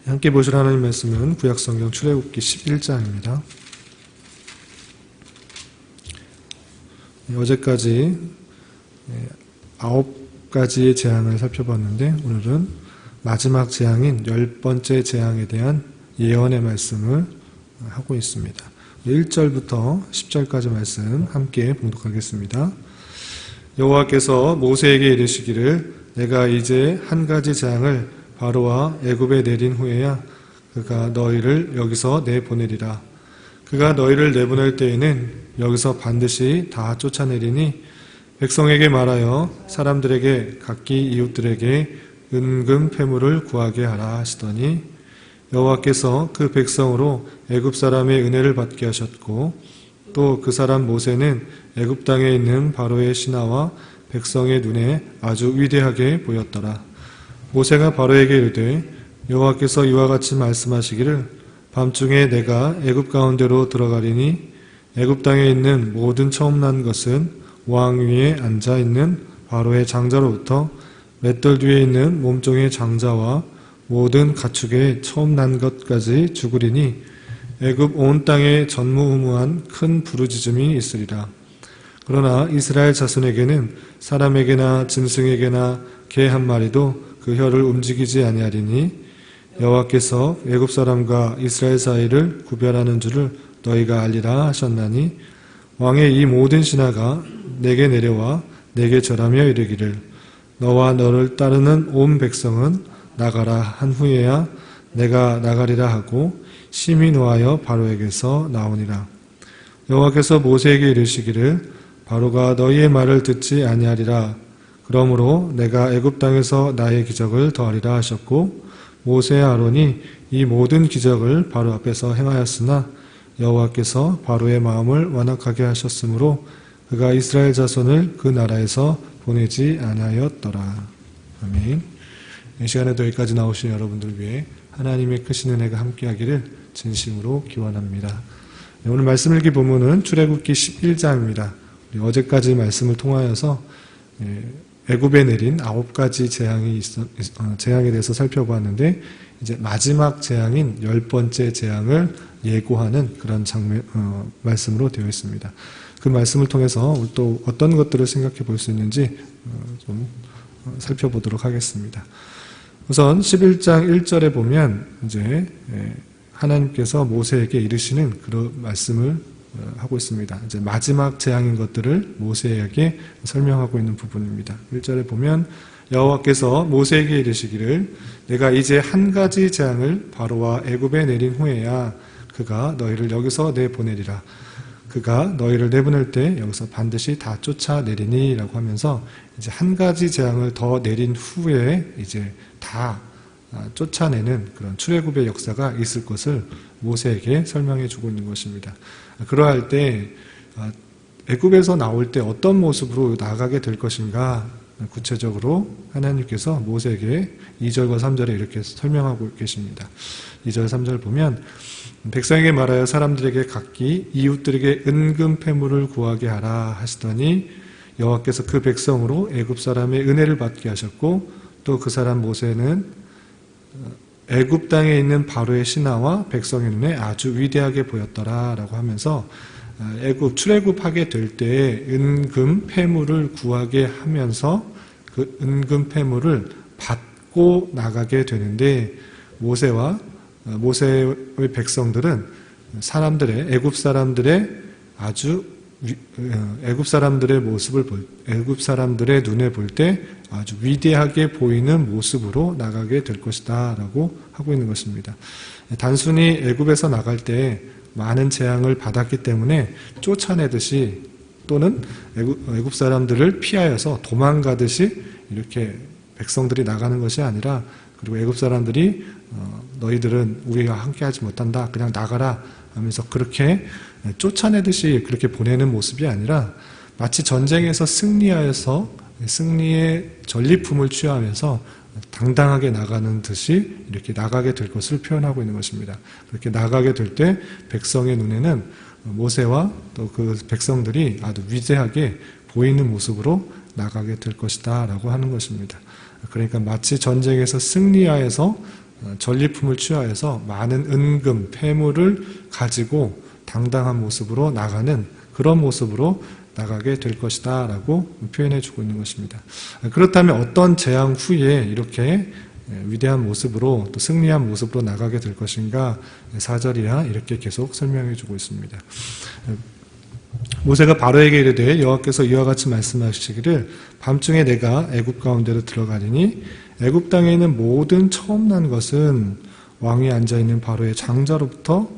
함께 보실 하나님 말씀은 구약성경 출애굽기 11장입니다. 어제까지 9가지의 재앙을 살펴봤는데 오늘은 마지막 재앙인 10번째 재앙에 대한 예언의 말씀을 하고 있습니다. 1절부터 10절까지 말씀 함께 봉독하겠습니다. 여호와께서 모세에게 이르시기를 내가 이제 한 가지 재앙을 바로와 애굽에 내린 후에야 그가 너희를 여기서 내보내리라. 그가 너희를 내보낼 때에는 여기서 반드시 다 쫓아내리니 백성에게 말하여 사람들에게 각기 이웃들에게 은금 패물을 구하게 하라 하시더니 여호와께서 그 백성으로 애굽 사람의 은혜를 받게 하셨고 또 그 사람 모세는 애굽 땅에 있는 바로의 신하와 백성의 눈에 아주 위대하게 보였더라. 모세가 바로에게 이르되 여호와께서 이와 같이 말씀하시기를 밤중에 내가 애굽 가운데로 들어가리니 애굽 땅에 있는 모든 처음 난 것은 왕 위에 앉아 있는 바로의 장자로부터 맷돌 뒤에 있는 몸종의 장자와 모든 가축의 처음 난 것까지 죽으리니 애굽 온 땅에 전무후무한 큰 부르짖음이 있으리라. 그러나 이스라엘 자손에게는 사람에게나 짐승에게나 개 한 마리도 그 혀를 움직이지 아니하리니 여호와께서 애굽 사람과 이스라엘 사이를 구별하는 줄을 너희가 알리라 하셨나니 왕의 이 모든 신하가 내게 내려와 내게 절하며 이르기를 너와 너를 따르는 온 백성은 나가라 한 후에야 내가 나가리라 하고 심히 노하여 바로에게서 나오니라. 여호와께서 모세에게 이르시기를 바로가 너희의 말을 듣지 아니하리라. 그러므로 내가 애굽 땅에서 나의 기적을 더하리라 하셨고 모세와 아론이 이 모든 기적을 바로 앞에서 행하였으나 여호와께서 바로의 마음을 완악하게 하셨으므로 그가 이스라엘 자손을 그 나라에서 보내지 아니하였더라. 아멘. 이 시간에도 여기까지 나오신 여러분들 위해 하나님의 크신 은혜가 함께하기를 진심으로 기원합니다. 오늘 말씀 읽기 본문은 출애굽기 11장입니다. 어제까지 말씀을 통하여서 애굽에 내린 9가지 재앙에 대해서 살펴보았는데 이제 마지막 재앙인 10번째 재앙을 예고하는 그런 말씀으로 되어 있습니다. 그 말씀을 통해서 또 어떤 것들을 생각해 볼 수 있는지 좀 살펴보도록 하겠습니다. 우선 11장 1절에 보면 이제 하나님께서 모세에게 이르시는 그런 말씀을 하고 있습니다. 이제 마지막 재앙인 것들을 모세에게 설명하고 있는 부분입니다. 1절에 보면 여호와께서 모세에게 이르시기를 내가 이제 한 가지 재앙을 바로와 애굽에 내린 후에야 그가 너희를 여기서 내보내리라. 그가 너희를 내보낼 때 여기서 반드시 다 쫓아내리니 라고 하면서 이제 한 가지 재앙을 더 내린 후에 이제 다 쫓아내는 그런 출애굽의 역사가 있을 것을 모세에게 설명해 주고 있는 것입니다. 그러할 때 애굽에서 나올 때 어떤 모습으로 나가게 될 것인가 구체적으로 하나님께서 모세에게 2절과 3절에 이렇게 설명하고 계십니다. 2절 3절 보면 백성에게 말하여 사람들에게 각기 이웃들에게 은금 패물을 구하게 하라 하시더니 여호와께서 그 백성으로 애굽 사람의 은혜를 받게 하셨고 또 그 사람 모세는 애굽 땅에 있는 바로의 신하와 백성의 눈에 아주 위대하게 보였더라 라고 하면서 출애굽하게 될 때에 은금 패물을 구하게 하면서 그 은금 패물을 받고 나가게 되는데 모세의 백성들은 애굽 사람들의 모습을 애굽 사람들의 눈에 볼 때 아주 위대하게 보이는 모습으로 나가게 될 것이다 라고 하고 있는 것입니다. 단순히 애굽에서 나갈 때 많은 재앙을 받았기 때문에 쫓아내듯이 또는 애굽 사람들을 피하여서 도망가듯이 이렇게 백성들이 나가는 것이 아니라 그리고 애굽 사람들이 너희들은 우리와 함께하지 못한다 그냥 나가라 하면서 그렇게 쫓아내듯이 그렇게 보내는 모습이 아니라 마치 전쟁에서 승리하여서 승리의 전리품을 취하면서 당당하게 나가는 듯이 이렇게 나가게 될 것을 표현하고 있는 것입니다. 그렇게 나가게 될 때 백성의 눈에는 모세와 또 그 백성들이 아주 위대하게 보이는 모습으로 나가게 될 것이다 라고 하는 것입니다. 그러니까 마치 전쟁에서 승리하여서 전리품을 취하여서 많은 은금, 폐물을 가지고 당당한 모습으로 나가는 그런 모습으로 나가게 될 것이다 라고 표현해 주고 있는 것입니다. 그렇다면 어떤 재앙 후에 이렇게 위대한 모습으로 또 승리한 모습으로 나가게 될 것인가 4절이야 이렇게 계속 설명해 주고 있습니다. 모세가 바로에게 이르되 여호와께서 이와 같이 말씀하시기를 밤중에 내가 애굽 가운데로 들어가리니 애굽 땅에 있는 모든 처음 난 것은 왕이 앉아있는 바로의 장자로부터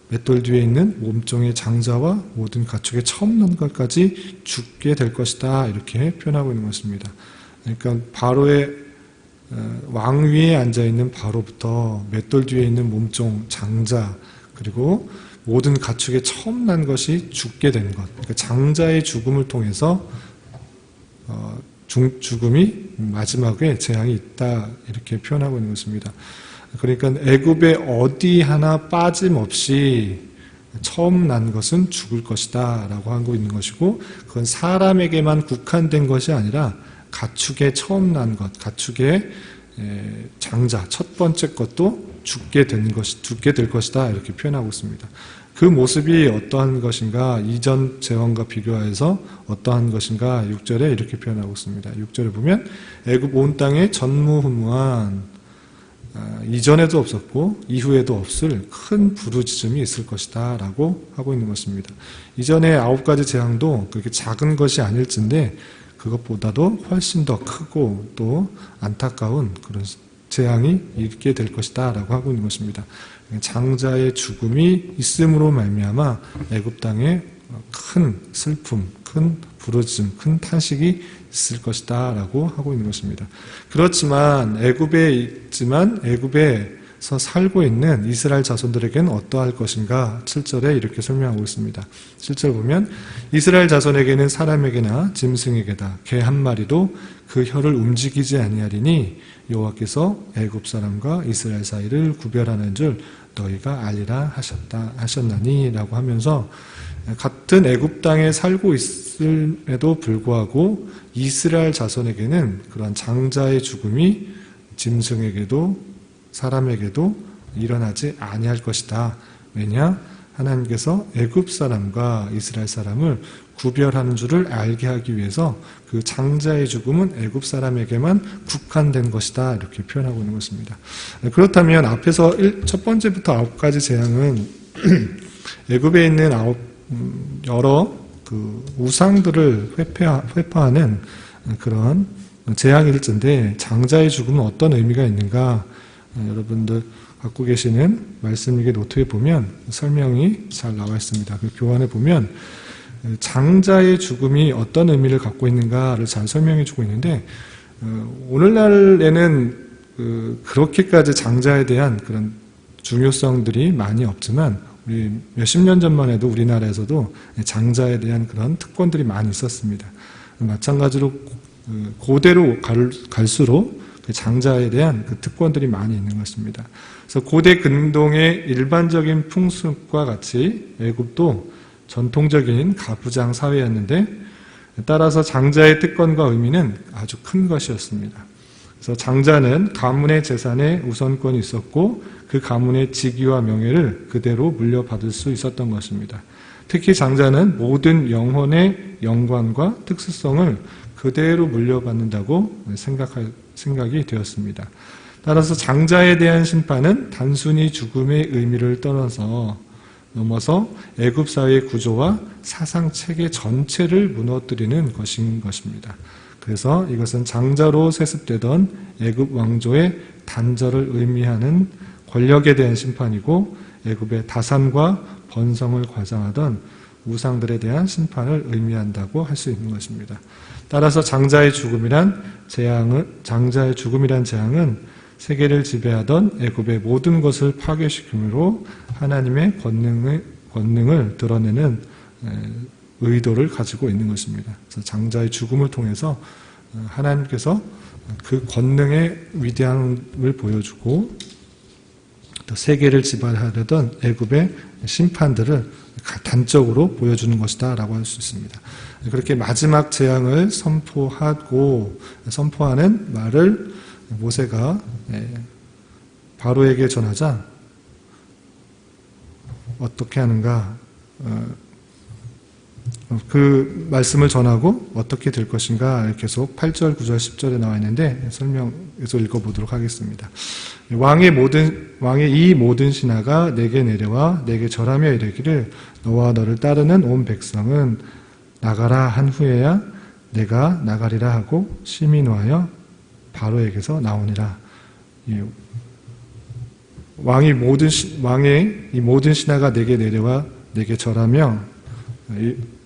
맷돌 뒤에 있는 몸종의 장자와 모든 가축의 처음 난 것까지 죽게 될 것이다 이렇게 표현하고 있는 것입니다. 그러니까 바로의 왕 위에 앉아있는 바로부터 맷돌 뒤에 있는 몸종 장자 그리고 모든 가축의 처음 난 것이 죽게 된 것. 그러니까 장자의 죽음을 통해서 죽음이 마지막에 재앙이 있다 이렇게 표현하고 있는 것입니다. 그러니까 애굽에 어디 하나 빠짐없이 처음 난 것은 죽을 것이다 라고 하고 있는 것이고 그건 사람에게만 국한된 것이 아니라 가축의 처음 난 것, 가축의 장자, 첫 번째 것도 죽게 될 것이다 이렇게 표현하고 있습니다. 그 모습이 어떠한 것인가 이전 재앙과 비교하여서 어떠한 것인가 6절에 이렇게 표현하고 있습니다. 6절에 보면 애굽 온 땅에 전무후무한 이전에도 없었고 이후에도 없을 큰 부르짖음이 있을 것이다 라고 하고 있는 것입니다. 이전에 9가지 재앙도 그렇게 작은 것이 아닐진데 그것보다도 훨씬 더 크고 또 안타까운 그런 재앙이 있게 될 것이다 라고 하고 있는 것입니다. 장자의 죽음이 있음으로 말미암아 애굽 땅에 큰 슬픔, 큰 부르짖음, 큰 탄식이 있을 것이다 라고 하고 있는 것입니다. 그렇지만 애굽에서 살고 있는 이스라엘 자손들에게는 어떠할 것인가 7절에 이렇게 설명하고 있습니다. 7절 보면 이스라엘 자손에게는 사람에게나 짐승에게다 개 한 마리도 그 혀를 움직이지 아니하리니 여호와께서 애굽 사람과 이스라엘 사이를 구별하는 줄 너희가 알리라 하셨나니 라고 하면서 같은 애굽 땅에 살고 있음에도 불구하고 이스라엘 자손에게는 그러한 장자의 죽음이 짐승에게도 사람에게도 일어나지 아니할 것이다. 왜냐? 하나님께서 애굽 사람과 이스라엘 사람을 구별하는 줄을 알게 하기 위해서 그 장자의 죽음은 애굽 사람에게만 국한된 것이다. 이렇게 표현하고 있는 것입니다. 그렇다면 앞에서 첫 번째부터 9가지 재앙은 애굽에 있는 여러 그 우상들을 회파하는 그런 재앙일진데 장자의 죽음은 어떤 의미가 있는가? 여러분들 갖고 계시는 말씀일기 노트에 보면 설명이 잘 나와 있습니다. 그 교환에 보면 장자의 죽음이 어떤 의미를 갖고 있는가를 잘 설명해 주고 있는데 오늘날에는 그렇게까지 장자에 대한 그런 중요성들이 많이 없지만 우리 몇십 년 전만 해도 우리나라에서도 장자에 대한 그런 특권들이 많이 있었습니다. 마찬가지로 고대로 갈수록 장자에 대한 그 특권들이 많이 있는 것입니다. 그래서 고대 근동의 일반적인 풍습과 같이 애굽도 전통적인 가부장 사회였는데 따라서 장자의 특권과 의미는 아주 큰 것이었습니다. 그래서 장자는 가문의 재산에 우선권이 있었고 그 가문의 직위와 명예를 그대로 물려받을 수 있었던 것입니다. 특히 장자는 모든 영혼의 영광과 특수성을 그대로 물려받는다고 생각이 되었습니다. 따라서 장자에 대한 심판은 단순히 죽음의 의미를 넘어서 애굽 사회의 구조와 사상 체계 전체를 무너뜨리는 것인 것입니다. 그래서 이것은 장자로 세습되던 애굽 왕조의 단절을 의미하는 권력에 대한 심판이고 애굽의 다산과 번성을 과장하던 우상들에 대한 심판을 의미한다고 할 수 있는 것입니다. 따라서 장자의 죽음이란 재앙은 세계를 지배하던 애굽의 모든 것을 파괴시키므로 하나님의 권능을 드러내는 의도를 가지고 있는 것입니다. 그래서 장자의 죽음을 통해서 하나님께서 그 권능의 위대함을 보여주고 또 세계를 지배하려던 애굽의 심판들을 단적으로 보여주는 것이다 라고 할 수 있습니다. 그렇게 마지막 재앙을 선포하는 말을 모세가 바로에게 전하자 어떻게 하는가? 그 말씀을 전하고 어떻게 될 것인가 계속 8절, 9절, 10절에 나와 있는데 설명해서 읽어보도록 하겠습니다. 왕의 이 모든 신하가 내게 내려와 내게 절하며 이르기를 너와 너를 따르는 온 백성은 나가라 한 후에야 내가 나가리라 하고 심히 노하여 바로에게서 나오니라. 왕의 이 모든 신하가 내게 내려와 내게 절하며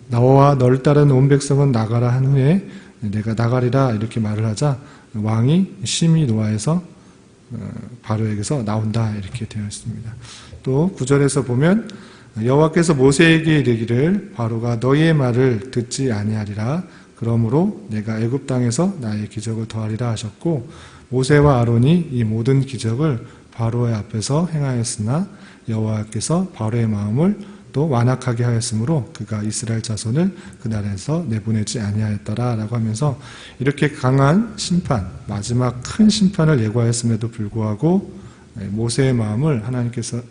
나와 너를 따르는 온 백성은 나가라 한 후에 내가 나가리라 이렇게 말을 하자 왕이 심히 노하여서 바로에게서 나온다 이렇게 되어 있습니다. 또 9절에서 보면 여호와께서 모세에게 이르기를 바로가 너희의 말을 듣지 아니하리라 그러므로 내가 애굽 땅에서 나의 기적을 더하리라 하셨고 모세와 아론이 이 모든 기적을 바로의 앞에서 행하였으나 여호와께서 바로의 마음을 또 완악하게 하였으므로 그가 이스라엘 자손을 그 나라에서 내보내지 아니하였더라 라고 하면서 이렇게 강한 심판, 마지막 큰 심판을 예고하였음에도 불구하고 모세의 마음을 하나님께서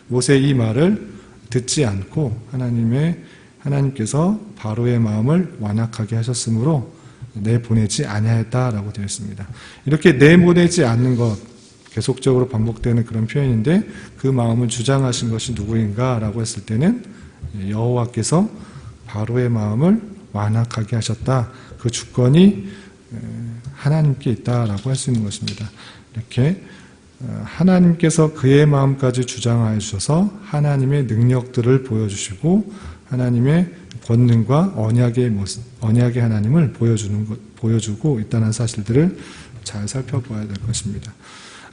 모세의 이 말을 듣지 않고 하나님께서 바로의 마음을 완악하게 하셨으므로 내보내지 아니하였다라고 되어 있습니다. 이렇게 내보내지 않는 것 계속적으로 반복되는 그런 표현인데 그 마음을 주장하신 것이 누구인가라고 했을 때는 여호와께서 바로의 마음을 완악하게 하셨다. 그 주권이 하나님께 있다라고 할 수 있는 것입니다. 이렇게 하나님께서 그의 마음까지 주장하여 주셔서 하나님의 능력들을 보여주시고 하나님의 권능과 언약의 하나님을 보여주고 있다는 사실들을 잘 살펴봐야 될 것입니다.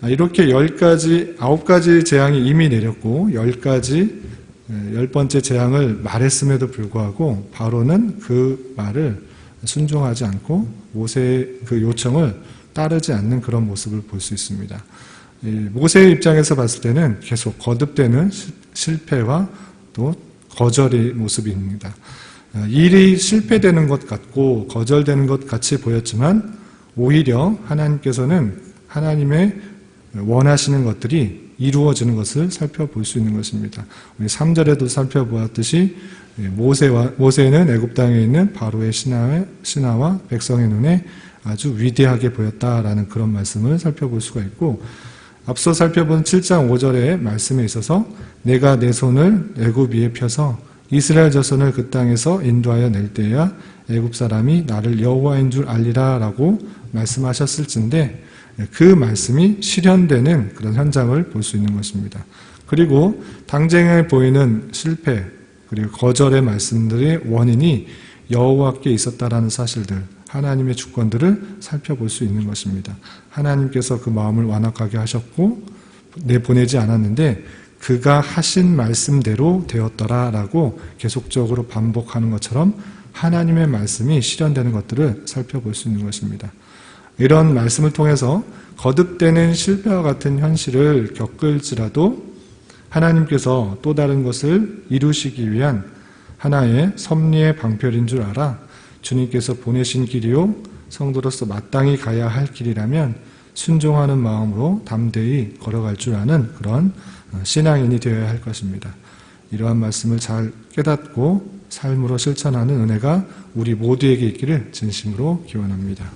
이렇게 9가지 재앙이 이미 내렸고 10번째 재앙을 말했음에도 불구하고 바로는 그 말을 순종하지 않고 모세의 그 요청을 따르지 않는 그런 모습을 볼 수 있습니다. 모세의 입장에서 봤을 때는 계속 거듭되는 실패와 또 거절의 모습입니다. 일이 실패되는 것 같고 거절되는 것 같이 보였지만 오히려 하나님께서는 하나님의 원하시는 것들이 이루어지는 것을 살펴볼 수 있는 것입니다. 우리 3절에도 살펴보았듯이 모세는 애굽 땅에 있는 바로의 신하와 백성의 눈에 아주 위대하게 보였다라는 그런 말씀을 살펴볼 수가 있고 앞서 살펴본 7장 5절의 말씀에 있어서 내가 내 손을 애굽 위에 펴서 이스라엘 자손을 그 땅에서 인도하여 낼 때야 애굽 사람이 나를 여호와인 줄 알리라 라고 말씀하셨을진데 그 말씀이 실현되는 그런 현장을 볼 수 있는 것입니다. 그리고 당장에 보이는 실패 그리고 거절의 말씀들의 원인이 여호와께 있었다라는 사실들 하나님의 주권들을 살펴볼 수 있는 것입니다. 하나님께서 그 마음을 완악하게 하셨고 내보내지 않았는데 그가 하신 말씀대로 되었더라라고 계속적으로 반복하는 것처럼 하나님의 말씀이 실현되는 것들을 살펴볼 수 있는 것입니다. 이런 말씀을 통해서 거듭되는 실패와 같은 현실을 겪을지라도 하나님께서 또 다른 것을 이루시기 위한 하나의 섭리의 방편인 줄 알아 주님께서 보내신 길이요 성도로서 마땅히 가야 할 길이라면 순종하는 마음으로 담대히 걸어갈 줄 아는 그런 신앙인이 되어야 할 것입니다. 이러한 말씀을 잘 깨닫고 삶으로 실천하는 은혜가 우리 모두에게 있기를 진심으로 기원합니다.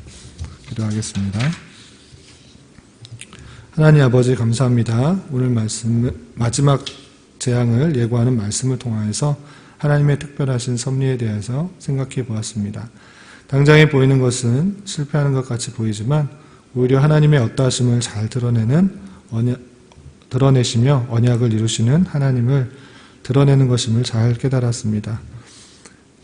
기도하겠습니다. 하나님 아버지 감사합니다. 오늘 마지막 재앙을 예고하는 말씀을 통하여서 하나님의 특별하신 섭리에 대해서 생각해 보았습니다. 당장에 보이는 것은 실패하는 것 같이 보이지만 오히려 하나님의 어떠하심을 잘 드러내시며 언약을 이루시는 하나님을 드러내는 것임을 잘 깨달았습니다.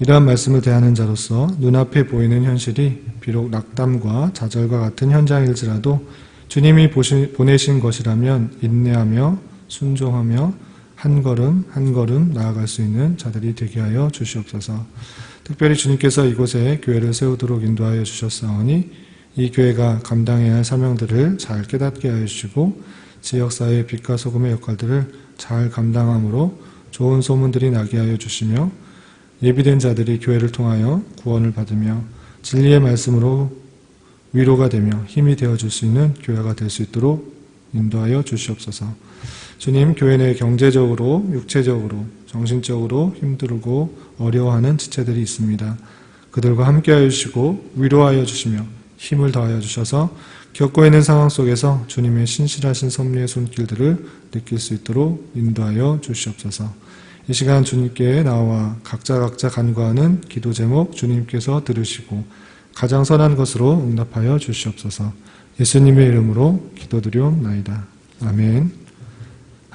이러한 말씀을 대하는 자로서 눈앞에 보이는 현실이 비록 낙담과 좌절과 같은 현장일지라도 주님이 보내신 것이라면 인내하며 순종하며 한 걸음 한 걸음 나아갈 수 있는 자들이 되게 하여 주시옵소서. 특별히 주님께서 이곳에 교회를 세우도록 인도하여 주셨사오니 이 교회가 감당해야 할 사명들을 잘 깨닫게 하여 주시고 지역사회의 빛과 소금의 역할들을 잘 감당함으로 좋은 소문들이 나게 하여 주시며 예비된 자들이 교회를 통하여 구원을 받으며 진리의 말씀으로 위로가 되며 힘이 되어줄 수 있는 교회가 될 수 있도록 인도하여 주시옵소서. 주님, 교회 내 경제적으로, 육체적으로, 정신적으로 힘들고 어려워하는 지체들이 있습니다. 그들과 함께하여 주시고 위로하여 주시며 힘을 더하여 주셔서 겪고 있는 상황 속에서 주님의 신실하신 섭리의 손길들을 느낄 수 있도록 인도하여 주시옵소서. 이 시간 주님께 나와 각자 간구하는 기도 제목 주님께서 들으시고 가장 선한 것으로 응답하여 주시옵소서. 예수님의 이름으로 기도드리옵나이다. 아멘.